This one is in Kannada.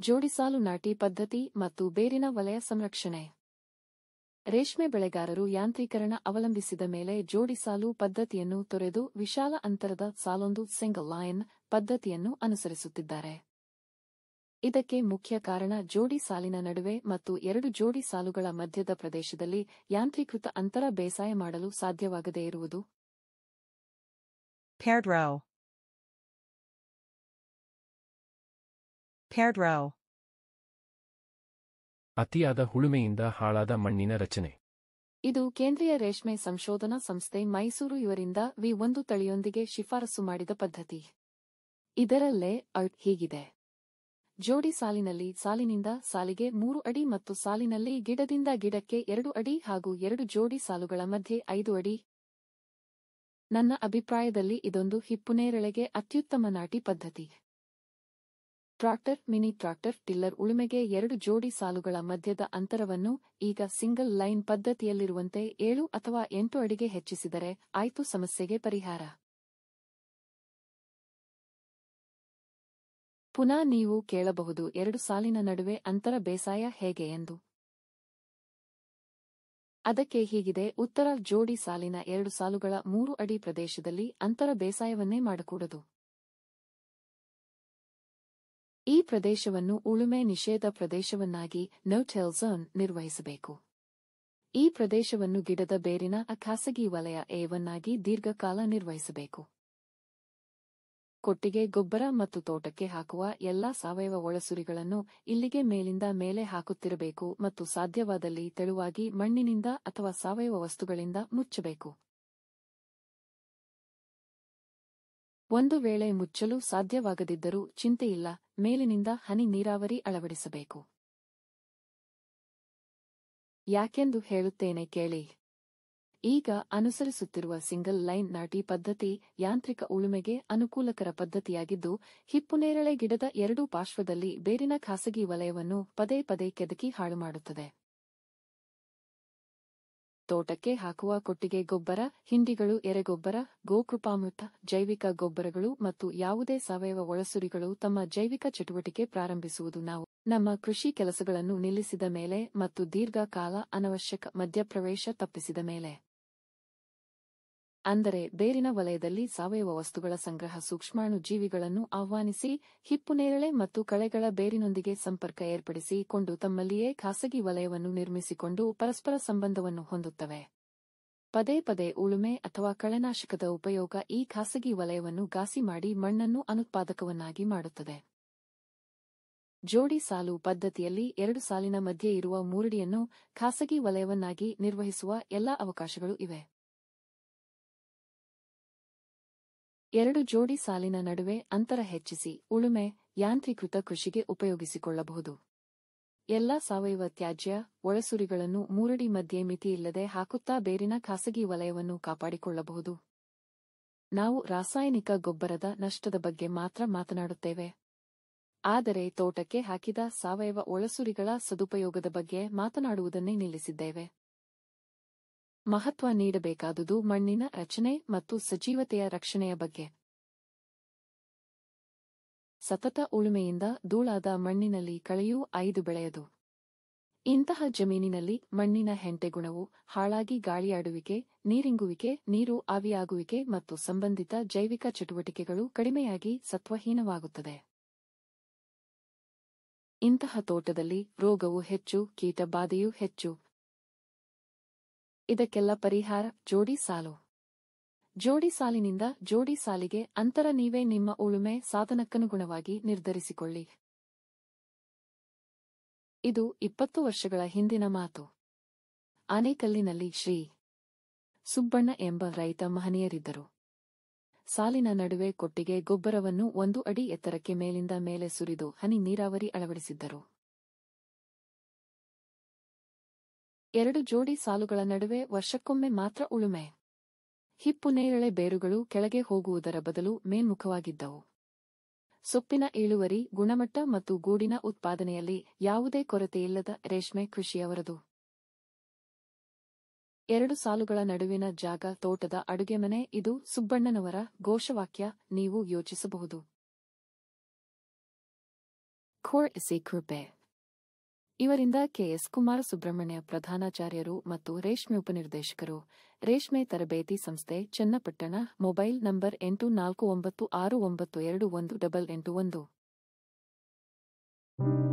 ಜೋಡಿಸಾಲು ನಾಟಿ ಪದ್ಧತಿ ಮತ್ತು ಬೇರಿನ ವಲಯ ಸಂರಕ್ಷಣೆ. ರೇಷ್ಮೆ ಬೆಳೆಗಾರರು ಯಾಂತ್ರೀಕರಣ ಅವಲಂಬಿಸಿದ ಮೇಲೆ ಜೋಡಿಸಾಲು ಪದ್ಧತಿಯನ್ನು ತೊರೆದು ವಿಶಾಲ ಅಂತರದ ಸಾಲೊಂದು ಸಿಂಗಲ್ ಲೈನ್ ಪದ್ಧತಿಯನ್ನು ಅನುಸರಿಸುತ್ತಿದ್ದಾರೆ. ಇದಕ್ಕೆ ಮುಖ್ಯ ಕಾರಣ ಜೋಡಿ ಸಾಲಿನ ನಡುವೆ ಮತ್ತು ಎರಡು ಜೋಡಿ ಸಾಲುಗಳ ಮಧ್ಯದ ಪ್ರದೇಶದಲ್ಲಿ ಯಾಂತ್ರೀಕೃತ ಅಂತರ ಬೇಸಾಯ ಮಾಡಲು ಸಾಧ್ಯವಾಗದೇ ಇರುವುದು. Paired row. Paired row. ಅತಿಯಾದ ಉಳುಮೆಯಿಂದ ಹಾಳಾದ ಮಣ್ಣಿನ ರಚನೆ. ಇದು ಕೇಂದ್ರೀಯ ರೇಷ್ಮೆ ಸಂಶೋಧನಾ ಸಂಸ್ಥೆ ಮೈಸೂರು ಇವರಿಂದ ವಿ1 ತಳಿಯೊಂದಿಗೆ ಶಿಫಾರಸು ಮಾಡಿದ ಪದ್ಧತಿ. ಇದರಲ್ಲೇ ಹೀಗಿದೆ. ಜೋಡಿ ಸಾಲಿನಲ್ಲಿ ಸಾಲಿನಿಂದ ಸಾಲಿಗೆ 3 ಅಡಿ ಮತ್ತು ಸಾಲಿನಲ್ಲಿ ಗಿಡದಿಂದ ಗಿಡಕ್ಕೆ 2 ಅಡಿ ಹಾಗೂ 2 ಜೋಡಿ ಸಾಲುಗಳ ಮಧ್ಯೆ 5 ಅಡಿ. ನನ್ನ ಅಭಿಪ್ರಾಯದಲ್ಲಿ ಇದೊಂದು ಹಿಪ್ಪುನೇರಳೆಗೆ ಅತ್ಯುತ್ತಮ ನಾಟಿ ಪದ್ಧತಿ. ಟ್ರಾಕ್ಟರ್, ಮಿನಿ ಟ್ರಾಕ್ಟರ್, ಟಿಲ್ಲರ್ ಉಳುಮೆಗೆ 2 ಜೋಡಿ ಸಾಲುಗಳ ಮಧ್ಯದ ಅಂತರವನ್ನು ಈಗ ಸಿಂಗಲ್ ಲೈನ್ ಪದ್ಧತಿಯಲ್ಲಿರುವಂತೆ 7 ಅಥವಾ 8 ಅಡಿಗೆ ಹೆಚ್ಚಿಸಿದರೆ ಆಯ್ತು, ಸಮಸ್ಯೆಗೆ ಪರಿಹಾರ. ಪುನಃ ನೀವು ಕೇಳಬಹುದು, 2 ಸಾಲಿನ ನಡುವೆ ಅಂತರ ಬೇಸಾಯ ಹೇಗೆ ಎಂದು. ಅದಕ್ಕೆ ಹೀಗಿದೆ ಉತ್ತರ. ಜೋಡಿ ಸಾಲಿನ 2 ಸಾಲುಗಳ 3 ಅಡಿ ಪ್ರದೇಶದಲ್ಲಿ ಅಂತರ ಬೇಸಾಯವನ್ನೇ ಮಾಡಕೂಡದು. ಈ ಪ್ರದೇಶವನ್ನು ಉಳುಮೆ ನಿಷೇಧ ಪ್ರದೇಶವನ್ನಾಗಿ ನೋ-ಟಿಲ್ ಝೋನ್ ನಿರ್ವಹಿಸಬೇಕು. ಈ ಪ್ರದೇಶವನ್ನು ಗಿಡದ ಬೇರಿನ ಖಾಸಗಿ ವಲಯ ಎವನ್ನಾಗಿ ದೀರ್ಘಕಾಲ ನಿರ್ವಹಿಸಬೇಕು. ಕೊಟ್ಟಿಗೆ ಗೊಬ್ಬರ ಮತ್ತು ತೋಟಕ್ಕೆ ಹಾಕುವ ಎಲ್ಲಾ ಸಾವಯವ ಒಳಸುರಿಗಳನ್ನು ಇಲ್ಲಿಗೆ ಮೇಲಿಂದ ಮೇಲೆ ಹಾಕುತ್ತಿರಬೇಕು ಮತ್ತು ಸಾಧ್ಯವಾದಲ್ಲಿ ತೆಳುವಾಗಿ ಮಣ್ಣಿನಿಂದ ಅಥವಾ ಸಾವಯವ ವಸ್ತುಗಳಿಂದ ಮುಚ್ಚಬೇಕು. ಒಂದು ವೇಳೆ ಮುಚ್ಚಲು ಸಾಧ್ಯವಾಗದಿದ್ದರೂ ಚಿಂತೆಯಿಲ್ಲ, ಮೇಲಿನಿಂದ ಹನಿ ನೀರಾವರಿ ಅಳವಡಿಸಬೇಕು. ಯಾಕೆಂದು ಹೇಳುತ್ತೇನೆ ಕೇಳಿ. ಈಗ ಅನುಸರಿಸುತ್ತಿರುವ ಸಿಂಗಲ್ ಲೈನ್ ನಾಟಿ ಪದ್ಧತಿ ಯಾಂತ್ರಿಕ ಉಳುಮೆಗೆ ಅನುಕೂಲಕರ ಪದ್ಧತಿಯಾಗಿದ್ದು, ಹಿಪ್ಪುನೇರಳೆ ಗಿಡದ 2 ಪಾರ್ಶ್ವದಲ್ಲಿ ಬೇರಿನ ಖಾಸಗಿ ವಲಯವನ್ನು ಪದೇ ಪದೇ ಕೆದಕಿ ಹಾಳುಮಾಡುತ್ತದೆ. ತೋಟಕ್ಕೆ ಹಾಕುವ ಕೊಟ್ಟಿಗೆ ಗೊಬ್ಬರ, ಹಿಂಡಿಗಳು, ಎರೆಗೊಬ್ಬರ, ಗೋಕೃಪಾಮೃತ, ಜೈವಿಕ ಗೊಬ್ಬರಗಳು ಮತ್ತು ಯಾವುದೇ ಸಾವಯವ ಒಳಸುರಿಗಳು ತಮ್ಮ ಜೈವಿಕ ಚಟುವಟಿಕೆ ಪ್ರಾರಂಭಿಸುವುದು ನಾವು ನಮ್ಮ ಕೃಷಿ ಕೆಲಸಗಳನ್ನು ನಿಲ್ಲಿಸಿದ ಮೇಲೆ ಮತ್ತು ದೀರ್ಘಕಾಲ ಅನವಶ್ಯಕ ಮಧ್ಯಪ್ರವೇಶ ತಪ್ಪಿಸಿದ ಮೇಲೆ. ಅಂದರೆ ಬೇರಿನ ವಲಯದಲ್ಲಿ ಸಾವಯವ ವಸ್ತುಗಳ ಸಂಗ್ರಹ, ಸೂಕ್ಷ್ಮಾಣು ಜೀವಿಗಳನ್ನು ಆಹ್ವಾನಿಸಿ, ಹಿಪ್ಪುನೇರಳೆ ಮತ್ತು ಕಳೆಗಳ ಬೇರಿನೊಂದಿಗೆ ಸಂಪರ್ಕ ಏರ್ಪಡಿಸಿ ಕೊಂಡು ತಮ್ಮಲ್ಲಿಯೇ ಖಾಸಗಿ ವಲಯವನ್ನು ನಿರ್ಮಿಸಿಕೊಂಡು ಪರಸ್ಪರ ಸಂಬಂಧವನ್ನು ಹೊಂದುತ್ತವೆ. ಪದೇ ಪದೇ ಉಳುಮೆ ಅಥವಾ ಕಳೆನಾಶಕದ ಉಪಯೋಗ ಈ ಖಾಸಗಿ ವಲಯವನ್ನು ಘಾಸಿ ಮಾಡಿ ಮಣ್ಣನ್ನು ಅನುತ್ಪಾದಕವನ್ನಾಗಿ ಮಾಡುತ್ತದೆ. ಜೋಡಿ ಸಾಲು ಪದ್ಧತಿಯಲ್ಲಿ 2 ಸಾಲಿನ ಮಧ್ಯೆ ಇರುವ ಮೂರಡಿಯನ್ನು ಖಾಸಗಿ ವಲಯವನ್ನಾಗಿ ನಿರ್ವಹಿಸುವ ಎಲ್ಲಾ ಅವಕಾಶಗಳು ಇವೆ. 2 ಜೋಡಿ ಸಾಲಿನ ನಡುವೆ ಅಂತರ ಹೆಚ್ಚಿಸಿ ಉಳುಮೆ, ಯಾಂತ್ರೀಕೃತ ಕೃಷಿಗೆ ಉಪಯೋಗಿಸಿಕೊಳ್ಳಬಹುದು. ಎಲ್ಲಾ ಸಾವಯವ ತ್ಯಾಜ್ಯ, ಒಳಸುರಿಗಳನ್ನು ಮೂರಡಿ ಮಧ್ಯೆ ಮಿತಿಯಿಲ್ಲದೆ ಹಾಕುತ್ತಾ ಬೇರಿನ ಖಾಸಗಿ ವಲಯವನ್ನು ಕಾಪಾಡಿಕೊಳ್ಳಬಹುದು. ನಾವು ರಾಸಾಯನಿಕ ಗೊಬ್ಬರದ ನಷ್ಟದ ಬಗ್ಗೆ ಮಾತ್ರ ಮಾತನಾಡುತ್ತೇವೆ. ಆದರೆ ತೋಟಕ್ಕೆ ಹಾಕಿದ ಸಾವಯವ ಒಳಸುರಿಗಳ ಸದುಪಯೋಗದ ಬಗ್ಗೆ ಮಾತನಾಡುವುದನ್ನೇ ನಿಲ್ಲಿಸಿದ್ದೇವೆ. ಮಹತ್ವ ನೀಡಬೇಕಾದುದು ಮಣ್ಣಿನ ರಚನೆ ಮತ್ತು ಸಜೀವತೆಯ ರಕ್ಷಣೆಯ ಬಗ್ಗೆ. ಸತತ ಉಳುಮೆಯಿಂದ ಧೂಳಾದ ಮಣ್ಣಿನಲ್ಲಿ ಕಳೆಯೂ 5 ಬೆಳೆಯದು. ಇಂತಹ ಜಮೀನಿನಲ್ಲಿ ಮಣ್ಣಿನ ಹೆಂಟೆಗುಣವು ಹಾಳಾಗಿ ಗಾಳಿಯಾಡುವಿಕೆ, ನೀರಿಂಗುವಿಕೆ, ನೀರು ಆವಿಯಾಗುವಿಕೆ ಮತ್ತು ಸಂಬಂಧಿತ ಜೈವಿಕ ಚಟುವಟಿಕೆಗಳು ಕಡಿಮೆಯಾಗಿ ಸತ್ವಹೀನವಾಗುತ್ತದೆ. ಇಂತಹ ತೋಟದಲ್ಲಿ ರೋಗವು ಹೆಚ್ಚು, ಕೀಟ ಬಾಧೆಯೂ ಹೆಚ್ಚು. ಇದಕ್ಕೆಲ್ಲ ಪರಿಹಾರ ಜೋಡಿ ಸಾಲು. ಜೋಡಿ ಸಾಲಿನಿಂದ ಜೋಡಿ ಸಾಲಿಗೆ ಅಂತರ ನೀವೇ ನಿಮ್ಮ ಉಳುಮೆ ಸಾಧನಕ್ಕನುಗುಣವಾಗಿ ನಿರ್ಧರಿಸಿಕೊಳ್ಳಿ. ಇದು 20 ವರ್ಷಗಳ ಹಿಂದಿನ ಮಾತು. ಆನೇಕಲ್ಲಿನಲ್ಲಿ ಶ್ರೀ ಸುಬ್ಬಣ್ಣ ಎಂಬ ರೈತ ಮಹನೀಯರಿದ್ದರು. ಸಾಲಿನ ನಡುವೆ ಕೊಟ್ಟಿಗೆ ಗೊಬ್ಬರವನ್ನು 1 ಅಡಿ ಎತ್ತರಕ್ಕೆ ಮೇಲಿಂದ ಮೇಲೆ ಸುರಿದು ಹನಿ ನೀರಾವರಿ ಅಳವಡಿಸಿದ್ದರು. 2 ಜೋಡಿ ಸಾಲುಗಳ ನಡುವೆ ವರ್ಷಕ್ಕೊಮ್ಮೆ ಮಾತ್ರ ಉಳುಮೆ. ಹಿಪ್ಪುನೇರಳೆ ಬೇರುಗಳು ಕೆಳಗೆ ಹೋಗುವುದರ ಬದಲು ಮೇಲ್ಮುಖವಾಗಿದ್ದವು. ಸೊಪ್ಪಿನ ಇಳುವರಿ, ಗುಣಮಟ್ಟ ಮತ್ತು ಗೂಡಿನ ಉತ್ಪಾದನೆಯಲ್ಲಿ ಯಾವುದೇ ಕೊರತೆಯಿಲ್ಲದ ರೇಷ್ಮೆ ಕೃಷಿಯವರದು. 2 ಸಾಲುಗಳ ನಡುವಿನ ಜಾಗ ತೋಟದ ಅಡುಗೆಮನೆ. ಇದು ಸುಬ್ಬಣ್ಣನವರ ಘೋಷವಾಕ್ಯ. ನೀವು ಯೋಚಿಸಬಹುದು, ಖೋರ್ ಎಸಿ ಕೃಪೆ ಇವರಿಂದ ಕೆಎಸ್ ಕುಮಾರಸುಬ್ರಹ್ಮಣ್ಯ ಪ್ರಧಾನಾಚಾರ್ಯರು ಮತ್ತು ರೇಷ್ಮೆ ಉಪನಿರ್ದೇಶಕರು, ರೇಷ್ಮೆ ತರಬೇತಿ ಸಂಸ್ಥೆ, ಚನ್ನಪಟ್ಟಣ. Mobile number 8496921881.